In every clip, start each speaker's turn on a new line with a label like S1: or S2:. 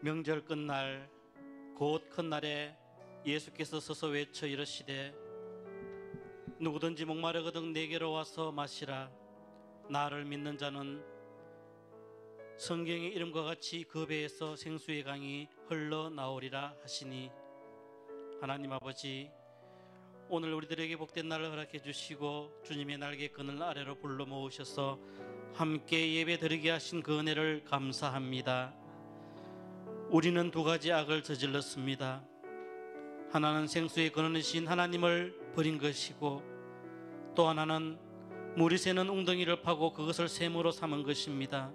S1: 명절 끝날 곧 큰날에 예수께서 서서 외쳐 이르시되 누구든지 목마르거든 내게로 와서 마시라. 나를 믿는 자는 성경의 이름과 같이 그 배에서 생수의 강이 흘러나오리라 하시니, 하나님 아버지, 오늘 우리들에게 복된 날을 허락해 주시고 주님의 날개 그늘 아래로 불러 모으셔서 함께 예배 드리게 하신 그 은혜를 감사합니다. 우리는 두 가지 악을 저질렀습니다. 하나는 생수의 근원이신 하나님을 버린 것이고, 또 하나는 물이 새는 웅덩이를 파고 그것을 샘으로 삼은 것입니다.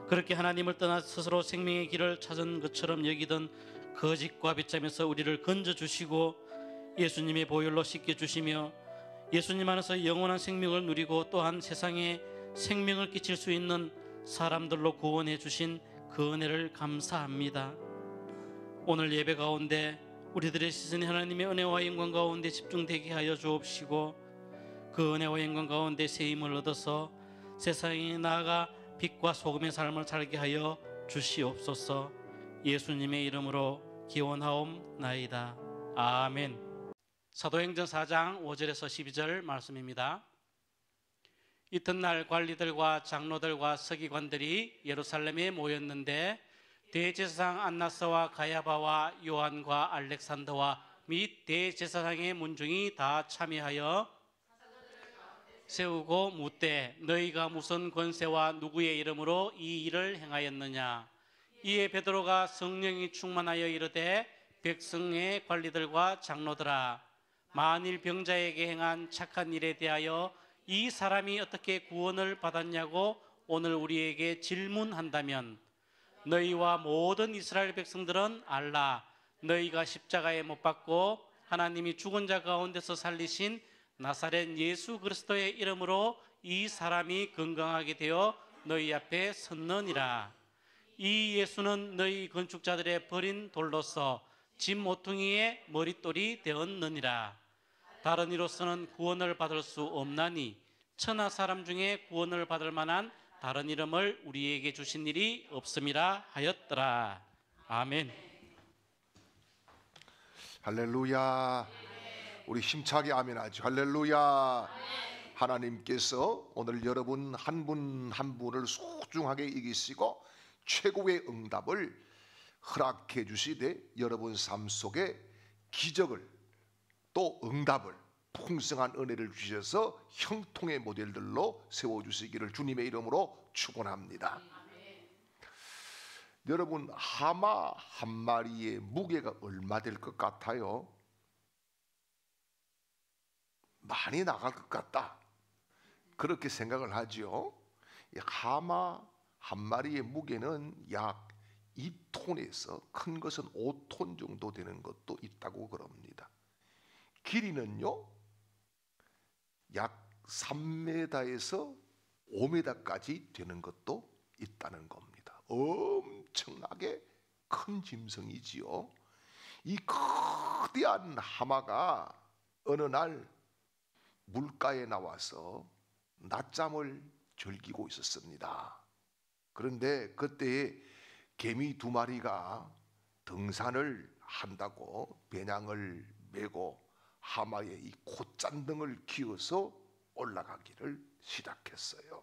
S1: 그렇게 하나님을 떠나 스스로 생명의 길을 찾은 것처럼 여기던 거짓과 빗잠에서 우리를 건져주시고 예수님의 보혈로 씻겨주시며 예수님 안에서 영원한 생명을 누리고 또한 세상에 생명을 끼칠 수 있는 사람들로 구원해 주신 그 은혜를 감사합니다. 오늘 예배 가운데 우리들의 시선이 하나님의 은혜와 영광 가운데 집중되게 하여 주옵시고, 그 은혜와 영광 가운데 새 힘을 얻어서 세상에 나아가 빛과 소금의 삶을 살게 하여 주시옵소서. 예수님의 이름으로 기원하옵나이다. 아멘. 사도행전 4장 5절에서 12절 말씀입니다. 이튿날 관리들과 장로들과 서기관들이 예루살렘에 모였는데 대제사장 안나스와 가야바와 요한과 알렉산더와 및 대제사장의 문중이 다 참여하여 세우고 묻되 너희가 무슨 권세와 누구의 이름으로 이 일을 행하였느냐. 이에 베드로가 성령이 충만하여 이르되 백성의 관리들과 장로들아, 만일 병자에게 행한 착한 일에 대하여 이 사람이 어떻게 구원을 받았냐고 오늘 우리에게 질문한다면 너희와 모든 이스라엘 백성들은 알라. 너희가 십자가에 못 박고 하나님이 죽은 자 가운데서 살리신 나사렛 예수 그리스도의 이름으로 이 사람이 건강하게 되어 너희 앞에 섰느니라. 이 예수는 너희 건축자들의 버린 돌로서 집 모퉁이의 머릿돌이 되었느니라. 다른 이로서는 구원을 받을 수 없나니 천하 사람 중에 구원을 받을 만한 다른 이름을 우리에게 주신 일이 없음이라 하였더라. 아멘.
S2: 할렐루야. 우리 힘차게 아멘하죠. 할렐루야. 하나님께서 오늘 여러분 한 분 한 분을 소중하게 이기시고 최고의 응답을 허락해 주시되 여러분 삶 속에 기적을 또 응답을 풍성한 은혜를 주셔서 형통의 모델들로 세워주시기를 주님의 이름으로 축원합니다. 여러분, 하마 한 마리의 무게가 얼마 될 것 같아요? 많이 나갈 것 같다, 그렇게 생각을 하죠. 하마 한 마리의 무게는 약 2톤에서 큰 것은 5톤 정도 되는 것도 있다고 그럽니다. 길이는요 약 3m에서 5m까지 되는 것도 있다는 겁니다. 엄청나게 큰 짐승이지요. 이 거대한 하마가 어느 날 물가에 나와서 낮잠을 즐기고 있었습니다. 그런데 그때 개미 2마리가 등산을 한다고 배낭을 메고 하마의 이 콧잔등을 기어서 올라가기를 시작했어요.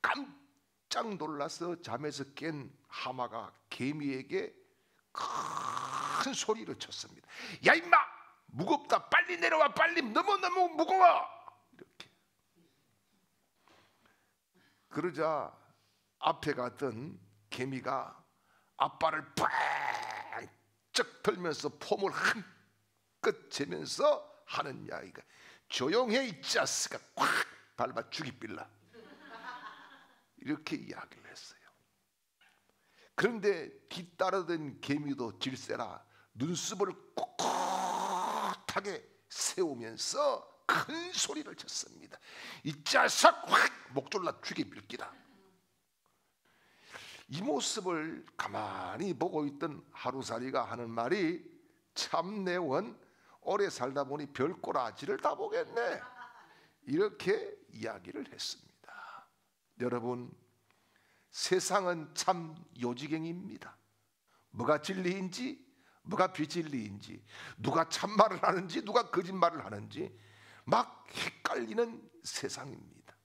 S2: 깜짝 놀라서 잠에서 깬 하마가 개미에게 큰 소리를 쳤습니다. 야 임마! 무겁다! 빨리 내려와! 빨리! 너무너무 무거워! 이렇게. 그러자 앞에 갔던 개미가 앞발을 쭉 들면서 폼을 한껏 재면서 하는 이야기가, 조용해 이 자스가, 콱 밟아 죽이빌라, 이렇게 이야기를 했어요. 그런데 뒤따르던 개미도 질세라 눈썹을 꼿꼿하게 세우면서 큰 소리를 쳤습니다. 이 자식 확 목졸라 죽이빌기다. 이 모습을 가만히 보고 있던 하루살이가 하는 말이, 참 내원 오래 살다 보니 별꼬라지를 다 보겠네, 이렇게 이야기를 했습니다. 여러분, 세상은 참 요지경입니다. 뭐가 진리인지, 뭐가 비진리인지, 누가 참말을 하는지, 누가 거짓말을 하는지 막 헷갈리는 세상입니다.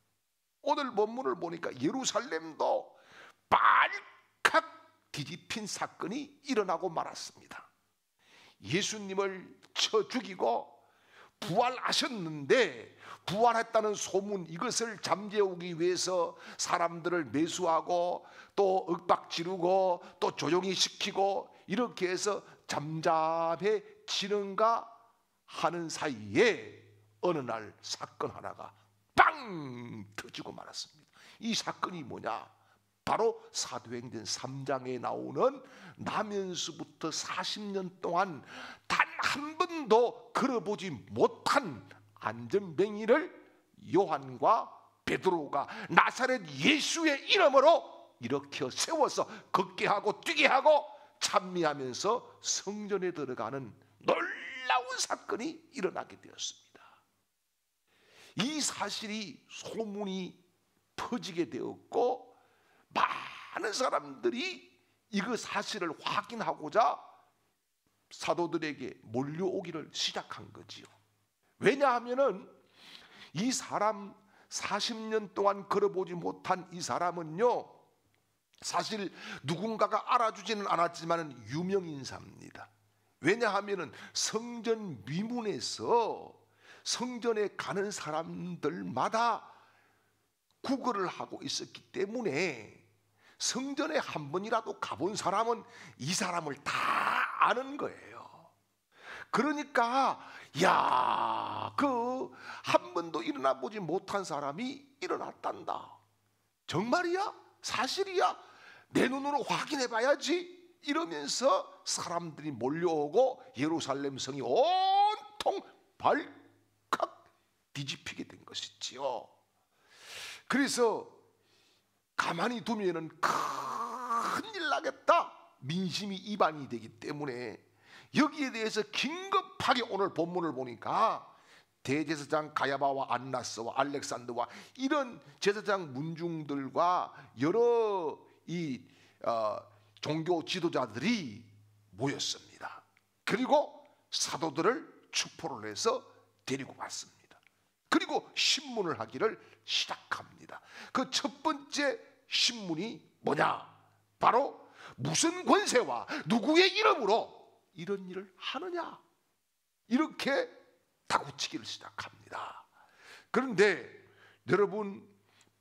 S2: 오늘 본문을 보니까 예루살렘도 발칵 뒤집힌 사건이 일어나고 말았습니다. 예수님을 쳐 죽이고 부활하셨는데 부활했다는 소문, 이것을 잠재우기 위해서 사람들을 매수하고 또 윽박지르고 또 조용히 시키고 이렇게 해서 잠잠해지는가 하는 사이에 어느 날 사건 하나가 빵 터지고 말았습니다. 이 사건이 뭐냐? 바로 사도행전 3장에 나오는 나면서부터 40년 동안 단 한 번도 걸어보지 못한 안전뱅이를 요한과 베드로가 나사렛 예수의 이름으로 일으켜 세워서 걷게 하고 뛰게 하고 찬미하면서 성전에 들어가는 놀라운 사건이 일어나게 되었습니다. 이 사실이 소문이 퍼지게 되었고 많은 사람들이 이그 사실을 확인하고자 사도들에게 몰려오기를 시작한 거지요. 왜냐하면은 이 사람 40년 동안 걸어보지 못한 이 사람은요, 사실 누군가가 알아주지는 않았지만 유명인사입니다. 왜냐하면은 성전 미문에서 성전에 가는 사람들마다 구걸을 하고 있었기 때문에 성전에 한 번이라도 가본 사람은 이 사람을 다 아는 거예요. 그러니까 야, 그 한 번도 일어나 보지 못한 사람이 일어났단다. 정말이야? 사실이야? 내 눈으로 확인해 봐야지. 이러면서 사람들이 몰려오고 예루살렘 성이 온통 발칵 뒤집히게 된 것이지요. 그래서 가만히 두면은 큰일 나겠다. 민심이 이반이 되기 때문에 여기에 대해서 긴급하게 오늘 본문을 보니까 대제사장 가야바와 안나스와 알렉산더와 이런 제사장 문중들과 여러 이 종교 지도자들이 모였습니다. 그리고 사도들을 축포를 해서 데리고 왔습니다. 그리고 신문을 하기를 시작합니다. 그 첫 번째 신문이 뭐냐? 바로 무슨 권세와 누구의 이름으로 이런 일을 하느냐? 이렇게 다구치기를 시작합니다. 그런데 여러분,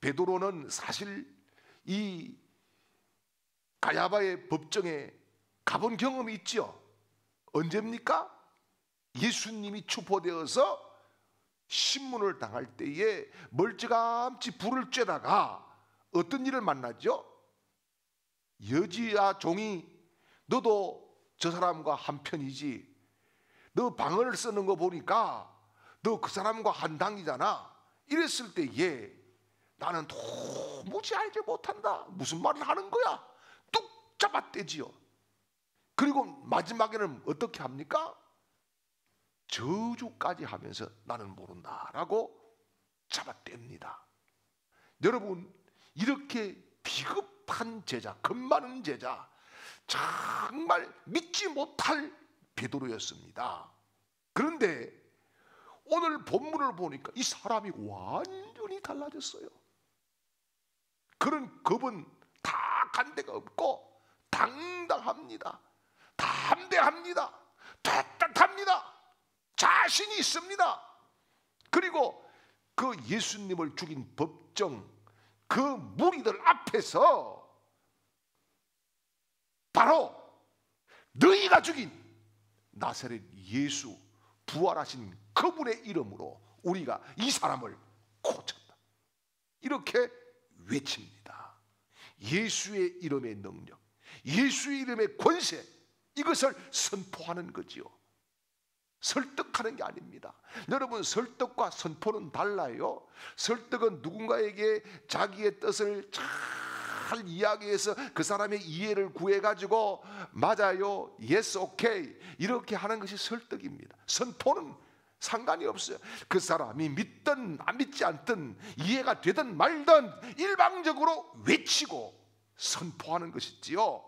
S2: 베드로는 사실 이 가야바의 법정에 가본 경험이 있죠. 언제입니까? 예수님이 추포되어서 신문을 당할 때에 멀찌감치 불을 쬐다가 어떤 일을 만나죠? 여지야 종이 너도 저 사람과 한편이지. 너 방언을 쓰는 거 보니까 너 그 사람과 한 당이잖아. 이랬을 때에 나는 도무지 알지 못한다. 무슨 말을 하는 거야? 뚝 잡아떼지요. 그리고 마지막에는 어떻게 합니까? 저주까지 하면서 나는 모른다라고 잡아뗍니다. 여러분, 이렇게 비겁한 제자, 겁많은 제자, 정말 믿지 못할 베드로였습니다. 그런데 오늘 본문을 보니까 이 사람이 완전히 달라졌어요. 그런 겁은 다 간 데가 없고 당당합니다. 담대합니다. 떳떳합니다. 자신이 있습니다. 그리고 그 예수님을 죽인 법정 그 무리들 앞에서 바로 너희가 죽인 나사렛 예수 부활하신 그분의 이름으로 우리가 이 사람을 고쳤다. 이렇게 외칩니다. 예수의 이름의 능력, 예수의 이름의 권세, 이것을 선포하는 거지요. 설득하는 게 아닙니다. 여러분, 설득과 선포는 달라요. 설득은 누군가에게 자기의 뜻을 잘 이야기해서 그 사람의 이해를 구해가지고 맞아요, yes, okay 이렇게 하는 것이 설득입니다. 선포는 상관이 없어요. 그 사람이 믿든 안 믿지 않든 이해가 되든 말든 일방적으로 외치고 선포하는 것이지요.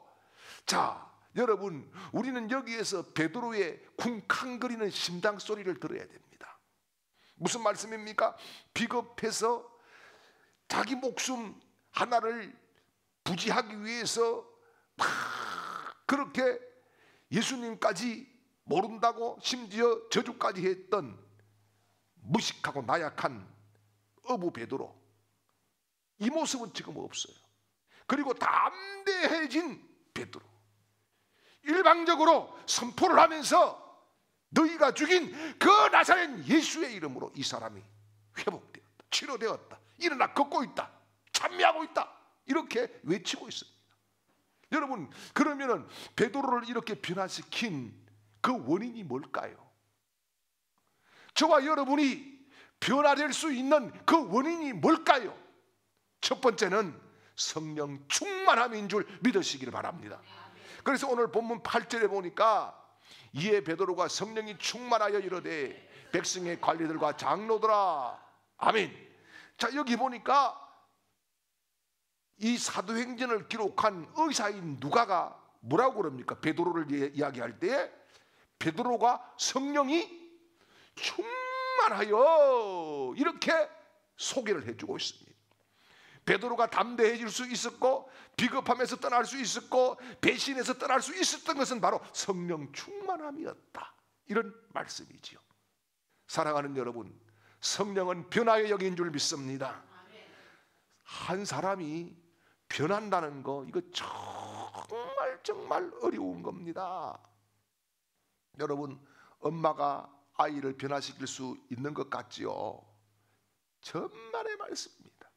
S2: 자, 여러분, 우리는 여기에서 베드로의 쿵쾅거리는 심장 소리를 들어야 됩니다. 무슨 말씀입니까? 비겁해서 자기 목숨 하나를 부지하기 위해서 막 그렇게 예수님까지 모른다고 심지어 저주까지 했던 무식하고 나약한 어부 베드로, 이 모습은 지금 없어요. 그리고 담대해진 베드로, 일방적으로 선포를 하면서 너희가 죽인 그 나사렛 예수의 이름으로 이 사람이 회복되었다, 치료되었다, 일어나 걷고 있다, 찬미하고 있다, 이렇게 외치고 있습니다. 여러분, 그러면은 베드로를 이렇게 변화시킨 그 원인이 뭘까요? 저와 여러분이 변화될 수 있는 그 원인이 뭘까요? 첫 번째는 성령 충만함인 줄 믿으시기를 바랍니다. 그래서 오늘 본문 8절에 보니까 이에 베드로가 성령이 충만하여 이르되 백성의 관리들과 장로들아, 아멘. 자, 여기 보니까 이 사도행전을 기록한 의사인 누가가 뭐라고 그럽니까? 베드로를 이야기할 때 베드로가 성령이 충만하여 이렇게 소개를 해주고 있습니다. 베드로가 담대해질 수 있었고 비겁함에서 떠날 수 있었고 배신에서 떠날 수 있었던 것은 바로 성령 충만함이었다, 이런 말씀이지요. 사랑하는 여러분, 성령은 변화의 영인 줄 믿습니다. 한 사람이 변한다는 거, 이거 정말 어려운 겁니다. 여러분, 엄마가 아이를 변화시킬 수 있는 것 같지요? 천만의 말씀입니다.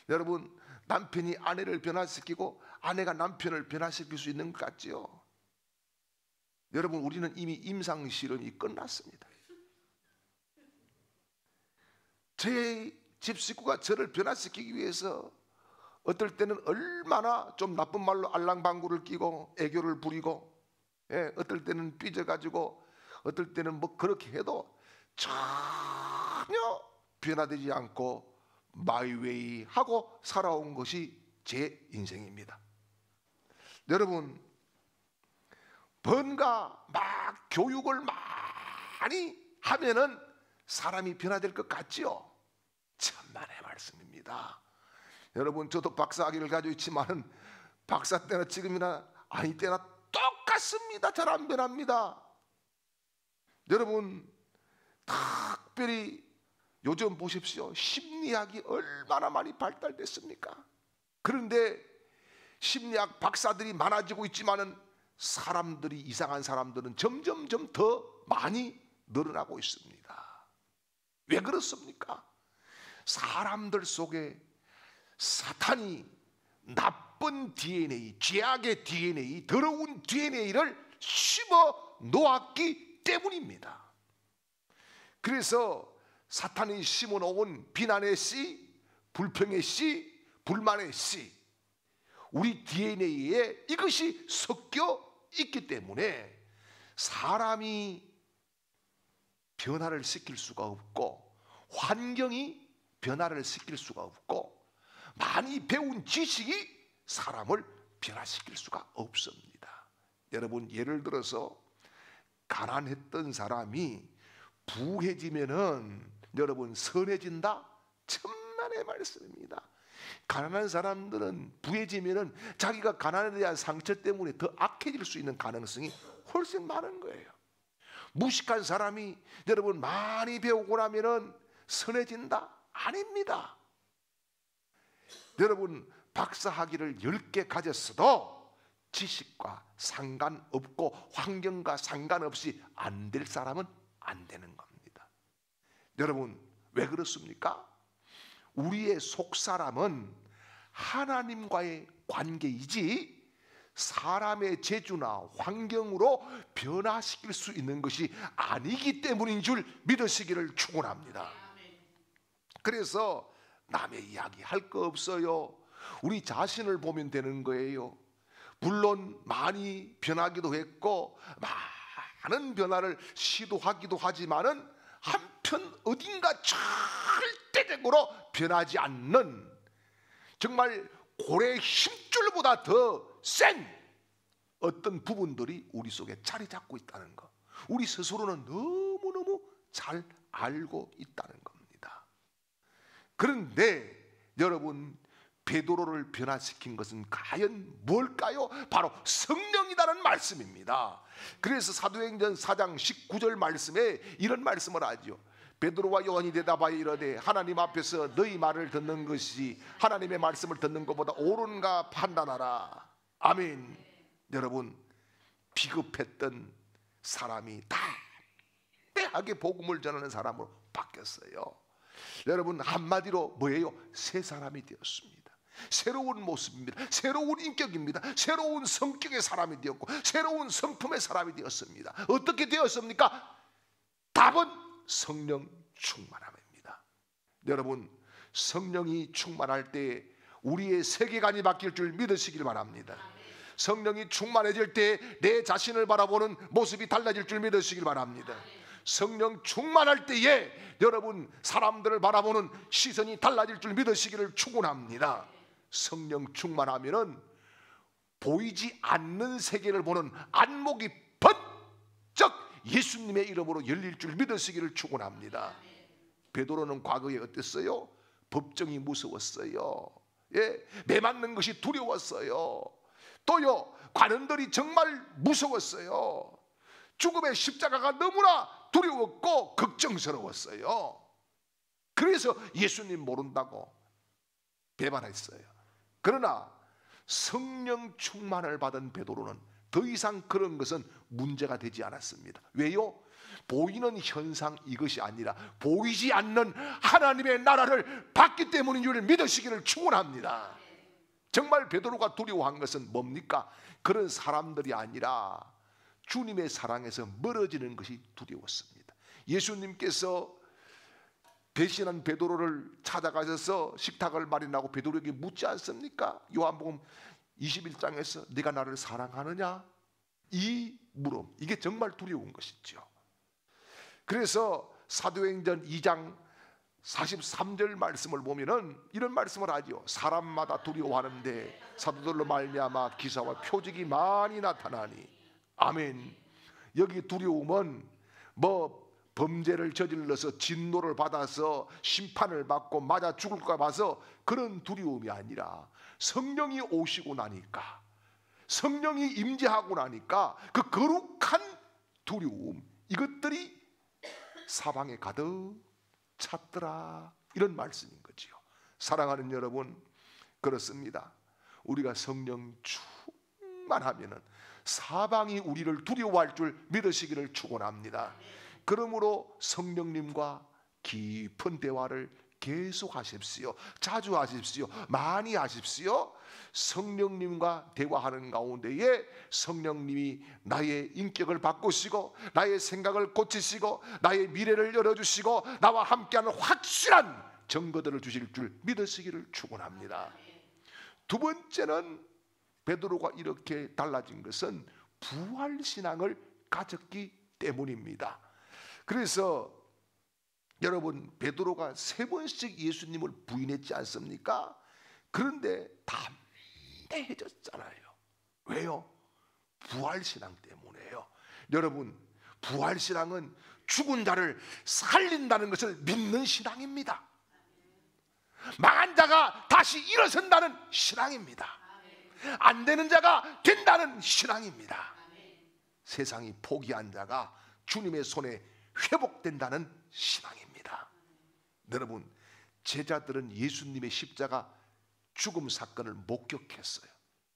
S2: 여러분, 남편이 아내를 변화시키고 아내가 남편을 변화시킬 수 있는 것 같지요? 여러분, 우리는 이미 임상실험이 끝났습니다. 제 집 식구가 저를 변화시키기 위해서 어떨 때는 얼마나 좀 나쁜 말로 알랑방구를 끼고 애교를 부리고, 어떨 때는 삐져가지고, 어떨 때는 뭐 그렇게 해도 전혀 변화되지 않고 마이웨이 하고 살아온 것이 제 인생입니다. 여러분, 뭔가 막 교육을 많이 하면은 사람이 변화될 것 같지요? 천만의 말씀입니다. 여러분, 저도 박사학위를 가지고 있지만은 박사 때나 지금이나 아니 때나 똑같습니다. 잘 안 변합니다. 여러분, 특별히 요즘 보십시오. 심리학이 얼마나 많이 발달됐습니까? 그런데 심리학 박사들이 많아지고 있지만은 사람들이, 이상한 사람들은 점점점 더 많이 늘어나고 있습니다. 왜 그렇습니까? 사람들 속에 사탄이 나쁜 DNA, 죄악의 DNA, 더러운 DNA를 심어 놓았기 때문입니다. 그래서 사탄이 심어 놓은 비난의 씨, 불평의 씨, 불만의 씨, 우리 DNA에 이것이 섞여 있기 때문에 사람이 변화를 시킬 수가 없고 환경이 변화를 시킬 수가 없고 많이 배운 지식이 사람을 변화시킬 수가 없습니다. 여러분, 예를 들어서 가난했던 사람이 부해지면은 여러분 선해진다? 천만의 말씀입니다. 가난한 사람들은 부해지면은 자기가 가난에 대한 상처 때문에 더 악해질 수 있는 가능성이 훨씬 많은 거예요. 무식한 사람이 여러분 많이 배우고 나면은 선해진다? 아닙니다. 여러분, 박사학위를 10개 가졌어도 지식과 상관없고 환경과 상관없이 안 될 사람은 안 되는 겁니다. 여러분, 왜 그렇습니까? 우리의 속사람은 하나님과의 관계이지 사람의 재주나 환경으로 변화시킬 수 있는 것이 아니기 때문인 줄 믿으시기를 축원합니다. 그래서 남의 이야기 할 거 없어요. 우리 자신을 보면 되는 거예요. 물론 많이 변하기도 했고 많은 변화를 시도하기도 하지만은 한편 어딘가 절대적으로 변하지 않는 정말 고래의 힘줄보다 더 센 어떤 부분들이 우리 속에 자리 잡고 있다는 것, 우리 스스로는 너무너무 잘 알고 있다는 겁니다. 그런데 여러분, 베드로를 변화시킨 것은 과연 뭘까요? 바로 성령이라는 말씀입니다. 그래서 사도행전 4장 19절 말씀에 이런 말씀을 하죠. 베드로와 요한이 대답하여 이르되 하나님 앞에서 너희 말을 듣는 것이 하나님의 말씀을 듣는 것보다 옳은가 판단하라. 아멘. 여러분, 비겁했던 사람이 담대하게 복음을 전하는 사람으로 바뀌었어요. 여러분, 한마디로 뭐예요? 새 사람이 되었습니다. 새로운 모습입니다. 새로운 인격입니다. 새로운 성격의 사람이 되었고 새로운 성품의 사람이 되었습니다. 어떻게 되었습니까? 답은 성령 충만함입니다. 여러분, 성령이 충만할 때 우리의 세계관이 바뀔 줄 믿으시길 바랍니다. 성령이 충만해질 때 내 자신을 바라보는 모습이 달라질 줄 믿으시길 바랍니다. 성령 충만할 때에 여러분, 사람들을 바라보는 시선이 달라질 줄 믿으시기를 축원합니다. 성령 충만하면은 보이지 않는 세계를 보는 안목이 번쩍 예수님의 이름으로 열릴 줄 믿으시기를 축원합니다. 베드로는 과거에 어땠어요? 법정이 무서웠어요. 예, 매 맞는 것이 두려웠어요. 또요, 관원들이 정말 무서웠어요. 죽음의 십자가가 너무나 두려웠고 걱정스러웠어요. 그래서 예수님 모른다고 배반했어요. 그러나 성령 충만을 받은 베드로는 더 이상 그런 것은 문제가 되지 않았습니다. 왜요? 보이는 현상 이것이 아니라 보이지 않는 하나님의 나라를 받기 때문인 줄 믿으시기를 축원합니다. 정말 베드로가 두려워한 것은 뭡니까? 그런 사람들이 아니라 주님의 사랑에서 멀어지는 것이 두려웠습니다. 예수님께서 배신한 베드로를 찾아가셔서 식탁을 마련하고 베드로에게 묻지 않습니까? 요한복음 21장에서 네가 나를 사랑하느냐? 이 물음, 이게 정말 두려운 것이죠. 그래서 사도행전 2장 43절 말씀을 보면은 이런 말씀을 하죠. 사람마다 두려워하는데 사도들로 말미암아 기사와 표적이 많이 나타나니. 아멘. 여기 두려움은 뭐 범죄를 저질러서 진노를 받아서 심판을 받고 맞아 죽을까 봐서 그런 두려움이 아니라 성령이 오시고 나니까, 성령이 임재하고 나니까 그 거룩한 두려움, 이것들이 사방에 가득 찼더라, 이런 말씀인 거지요. 사랑하는 여러분, 그렇습니다. 우리가 성령 충만하면은 사방이 우리를 두려워할 줄 믿으시기를 축원합니다. 그러므로 성령님과 깊은 대화를 계속 하십시오. 자주 하십시오. 많이 하십시오. 성령님과 대화하는 가운데에 성령님이 나의 인격을 바꾸시고 나의 생각을 고치시고 나의 미래를 열어주시고 나와 함께하는 확실한 증거들을 주실 줄 믿으시기를 축원합니다. 두 번째는 베드로가 이렇게 달라진 것은 부활신앙을 가졌기 때문입니다. 그래서 여러분, 베드로가 3번씩 예수님을 부인했지 않습니까? 그런데 담대해졌잖아요. 왜요? 부활신앙 때문에요. 여러분, 부활신앙은 죽은 자를 살린다는 것을 믿는 신앙입니다. 망한 자가 다시 일어선다는 신앙입니다. 안 되는 자가 된다는 신앙입니다. 세상이 포기한 자가 주님의 손에 회복된다는 신앙입니다. 여러분, 제자들은 예수님의 십자가 죽음 사건을 목격했어요.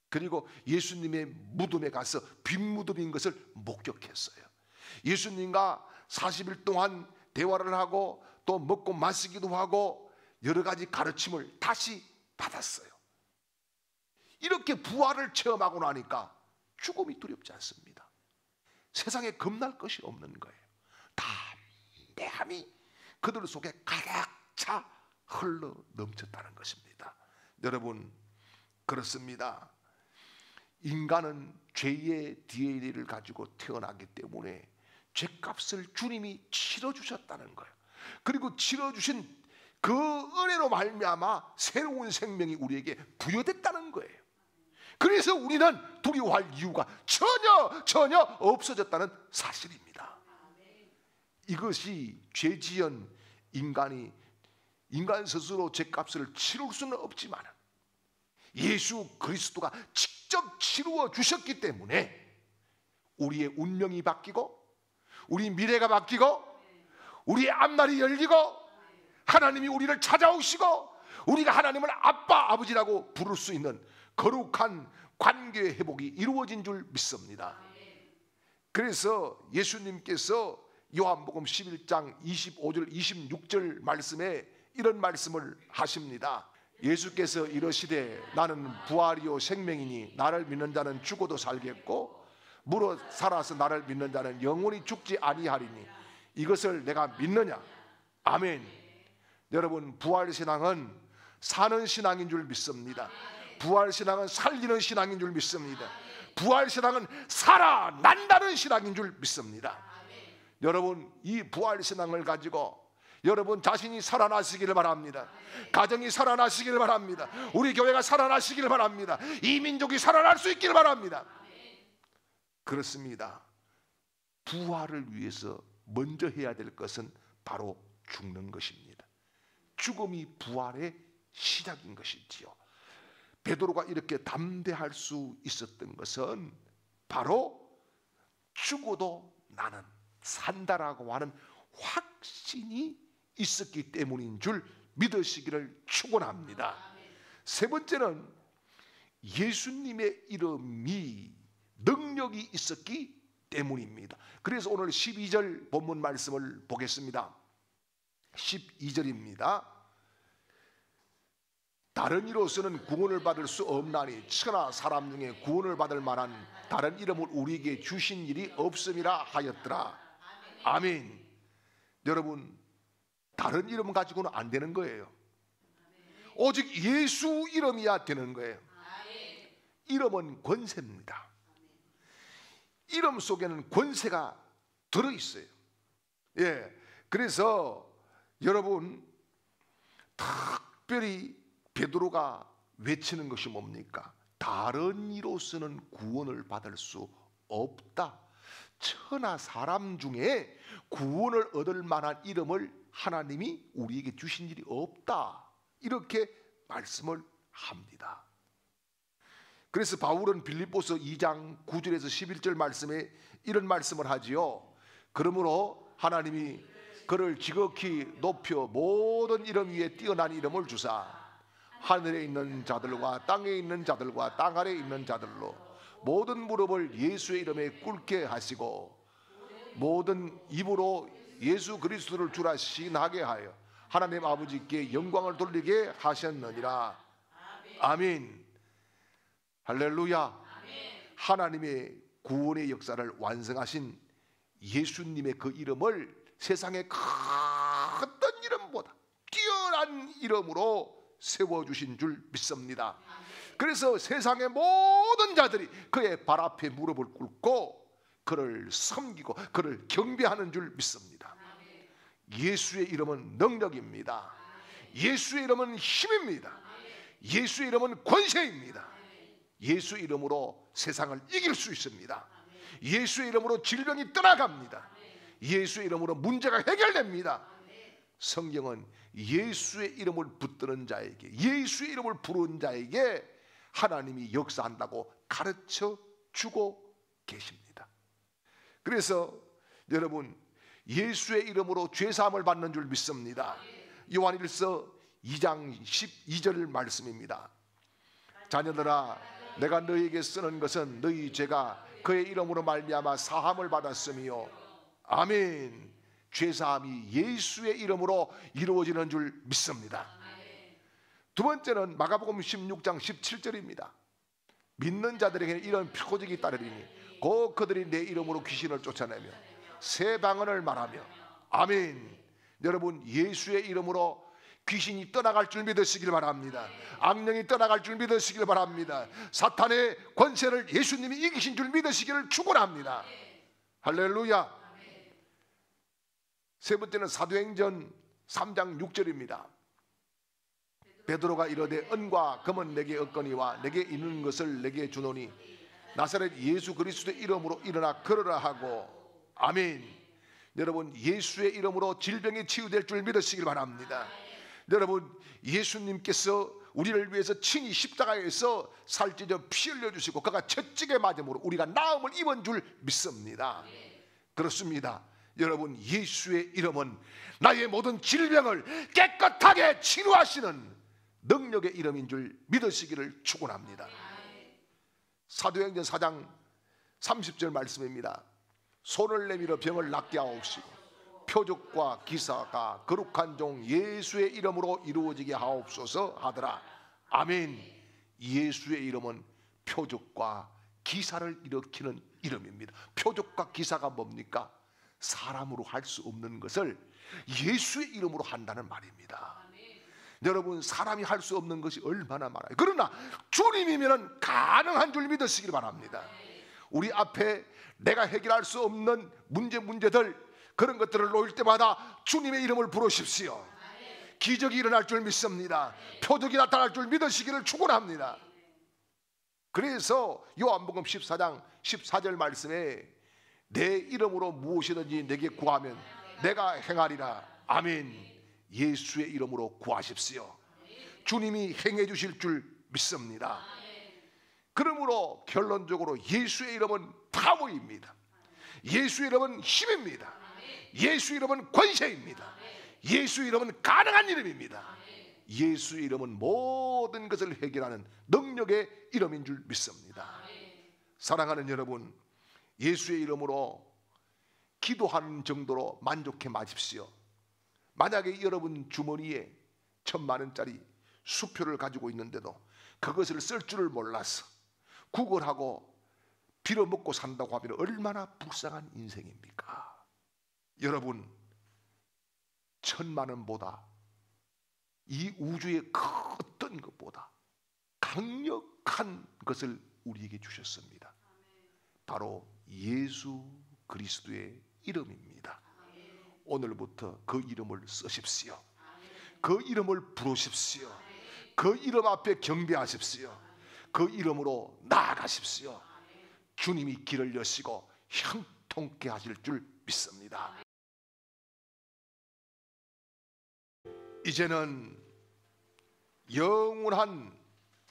S2: 그리고 예수님의 무덤에 가서 빈 무덤인 것을 목격했어요. 예수님과 40일 동안 대화를 하고 또 먹고 마시기도 하고 여러 가지 가르침을 다시 받았어요. 이렇게 부활을 체험하고 나니까 죽음이 두렵지 않습니다. 세상에 겁날 것이 없는 거예요. 담대함이 그들 속에 가득 차 흘러 넘쳤다는 것입니다. 여러분, 그렇습니다. 인간은 죄의 DNA를 가지고 태어나기 때문에 죄값을 주님이 치러주셨다는 거예요. 그리고 치러주신 그 은혜로 말미암아 새로운 생명이 우리에게 부여됐다는 거예요. 그래서 우리는 두려워할 이유가 전혀 없어졌다는 사실입니다. 이것이 죄지은 인간 스스로 죄값을 치룰 수는 없지만 예수 그리스도가 직접 치루어 주셨기 때문에 우리의 운명이 바뀌고 우리 미래가 바뀌고 우리의 앞날이 열리고 하나님이 우리를 찾아오시고 우리가 하나님을 아빠 아버지라고 부를 수 있는 거룩한 관계의 회복이 이루어진 줄 믿습니다. 그래서 예수님께서 요한복음 11장 25절 26절 말씀에 이런 말씀을 하십니다. 예수께서 이르시되 나는 부활이요 생명이니 나를 믿는 자는 죽어도 살겠고 무릇 살아서 나를 믿는 자는 영원히 죽지 아니하리니 이것을 내가 믿느냐? 아멘. 여러분, 부활신앙은 사는 신앙인 줄 믿습니다. 부활신앙은 살리는 신앙인 줄 믿습니다. 부활신앙은 살아난다는 신앙인 줄 믿습니다. 여러분, 이 부활신앙을 가지고 여러분 자신이 살아나시기를 바랍니다. 가정이 살아나시기를 바랍니다. 우리 교회가 살아나시기를 바랍니다. 이 민족이 살아날 수 있기를 바랍니다. 그렇습니다. 부활을 위해서 먼저 해야 될 것은 바로 죽는 것입니다. 죽음이 부활의 시작인 것이지요. 베드로가 이렇게 담대할 수 있었던 것은 바로 죽어도 나는 산다라고 하는 확신이 있었기 때문인 줄 믿으시기를 축원합니다. 세 번째는 예수님의 이름이 능력이 있었기 때문입니다. 그래서 오늘 12절 본문 말씀을 보겠습니다. 12절입니다. 다른 이로서는 구원을 받을 수 없나니 천하 사람 중에 구원을 받을 만한 다른 이름을 우리에게 주신 일이 없음이라 하였더라. 아멘. 여러분, 다른 이름 가지고는 안 되는 거예요. 오직 예수 이름이야 되는 거예요. 이름은 권세입니다. 이름 속에는 권세가 들어있어요. 예, 그래서 여러분 특별히 베드로가 외치는 것이 뭡니까? 다른 이로서는 구원을 받을 수 없다. 천하 사람 중에 구원을 얻을 만한 이름을 하나님이 우리에게 주신 일이 없다. 이렇게 말씀을 합니다. 그래서 바울은 빌립보서 2장 9절에서 11절 말씀에 이런 말씀을 하지요. 그러므로 하나님이 그를 지극히 높여 모든 이름 위에 뛰어난 이름을 주사 하늘에 있는 자들과 땅에 있는 자들과 땅 아래에 있는 자들로 모든 무릎을 예수의 이름에 꿇게 하시고 모든 입으로 예수 그리스도를 주라 시인하게 하여 하나님 아버지께 영광을 돌리게 하셨느니라. 아멘. 할렐루야. 하나님의 구원의 역사를 완성하신 예수님의 그 이름을 세상의 어떤 이름보다 뛰어난 이름으로 세워주신 줄 믿습니다. 그래서 세상의 모든 자들이 그의 발 앞에 무릎을 꿇고 그를 섬기고 그를 경배하는 줄 믿습니다. 예수의 이름은 능력입니다. 예수의 이름은 힘입니다. 예수의 이름은 권세입니다. 예수 이름으로 세상을 이길 수 있습니다. 예수의 이름으로 질병이 떠나갑니다. 예수의 이름으로 문제가 해결됩니다. 성경은 예수의 이름을 붙드는 자에게, 예수의 이름을 부르는 자에게 하나님이 역사한다고 가르쳐 주고 계십니다. 그래서 여러분, 예수의 이름으로 죄사함을 받는 줄 믿습니다. 요한일서 2장 12절 말씀입니다. 자녀들아, 내가 너희에게 쓰는 것은 너희 죄가 그의 이름으로 말미암아 사함을 받았으며, 아멘. 죄사함이 예수의 이름으로 이루어지는 줄 믿습니다. 두 번째는 마가복음 16장 17절입니다. 믿는 자들에게는 이런 표적이 따르리니 곧 그들이 내 이름으로 귀신을 쫓아내며 새 방언을 말하며, 아멘. 여러분, 예수의 이름으로 귀신이 떠나갈 줄 믿으시길 바랍니다. 악령이 떠나갈 줄 믿으시길 바랍니다. 사탄의 권세를 예수님이 이기신 줄 믿으시기를 축원합니다. 할렐루야. 세 번째는 사도행전 3장 6절입니다. 베드로가 이르되 은과 금은 내게 없거니와 내게 있는 것을 내게 주노니 나사렛 예수 그리스도의 이름으로 일어나 걸으라 하고. 아멘. 여러분, 예수의 이름으로 질병이 치유될 줄 믿으시길 바랍니다. 여러분, 예수님께서 우리를 위해서 친히 십자가에서 살찌져 피 흘려주시고 그가 채찍에 맞음으로 우리가 나음을 입은 줄 믿습니다. 그렇습니다. 여러분, 예수의 이름은 나의 모든 질병을 깨끗하게 치유하시는 능력의 이름인 줄 믿으시기를 축원합니다. 사도행전 4장 30절 말씀입니다. 손을 내밀어 병을 낫게 하옵시고 표적과 기사가 거룩한 종 예수의 이름으로 이루어지게 하옵소서 하더라. 아멘. 예수의 이름은 표적과 기사를 일으키는 이름입니다. 표적과 기사가 뭡니까? 사람으로 할 수 없는 것을 예수의 이름으로 한다는 말입니다. 여러분, 사람이 할 수 없는 것이 얼마나 많아요. 그러나 주님이면 가능한 줄 믿으시길 바랍니다. 우리 앞에 내가 해결할 수 없는 문제들, 그런 것들을 놓일 때마다 주님의 이름을 부르십시오. 기적이 일어날 줄 믿습니다. 표적이 나타날 줄 믿으시기를 축원합니다. 그래서 요한복음 14장 14절 말씀에 내 이름으로 무엇이든지 내게 구하면 내가 행하리라. 아멘. 예수의 이름으로 구하십시오. 주님이 행해 주실 줄 믿습니다. 그러므로 결론적으로 예수의 이름은 파워입니다. 예수의 이름은 힘입니다. 예수의 이름은 권세입니다. 예수의 이름은 가능한 이름입니다. 예수의 이름은 모든 것을 해결하는 능력의 이름인 줄 믿습니다. 사랑하는 여러분, 예수의 이름으로 기도하는 정도로 만족해 마십시오. 만약에 여러분 주머니에 1,000만 원짜리 수표를 가지고 있는데도 그것을 쓸 줄을 몰라서 구걸하고 빌어먹고 산다고 하면 얼마나 불쌍한 인생입니까? 여러분, 1,000만 원보다 이 우주의 어떤 것보다 강력한 것을 우리에게 주셨습니다. 바로 예수 그리스도의 이름입니다. 오늘부터 그 이름을 쓰십시오. 그 이름을 부르십시오. 그 이름 앞에 경배하십시오. 그 이름으로 나아가십시오. 주님이 길을 여시고 형통케 하실 줄 믿습니다. 이제는 영원한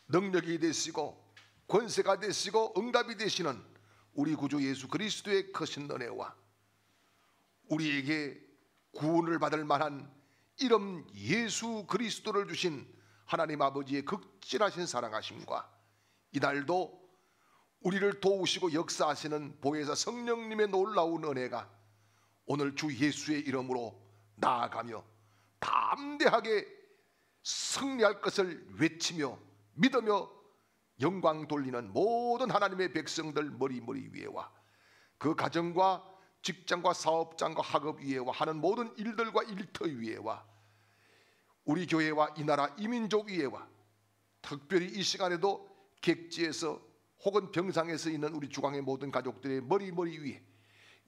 S2: 능력이 되시고 권세가 되시고 응답이 되시는 우리 구주 예수 그리스도의 크신 은혜와 우리에게 구원을 받을 만한 이름 예수 그리스도를 주신 하나님 아버지의 극진하신 사랑하심과 이날도 우리를 도우시고 역사하시는 보혜사 성령님의 놀라운 은혜가 오늘 주 예수의 이름으로 나아가며 담대하게 승리할 것을 외치며 믿으며 영광 돌리는 모든 하나님의 백성들 머리 위에와 그 가정과 직장과 사업장과 학업 위에와 하는 모든 일들과 일터 위에와 우리 교회와 이 나라 이민족 위에와 특별히 이 시간에도 객지에서 혹은 병상에서 있는 우리 주광의 모든 가족들의 머리 위에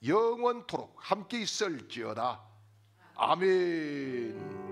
S2: 영원토록 함께 있을지어다. 아멘.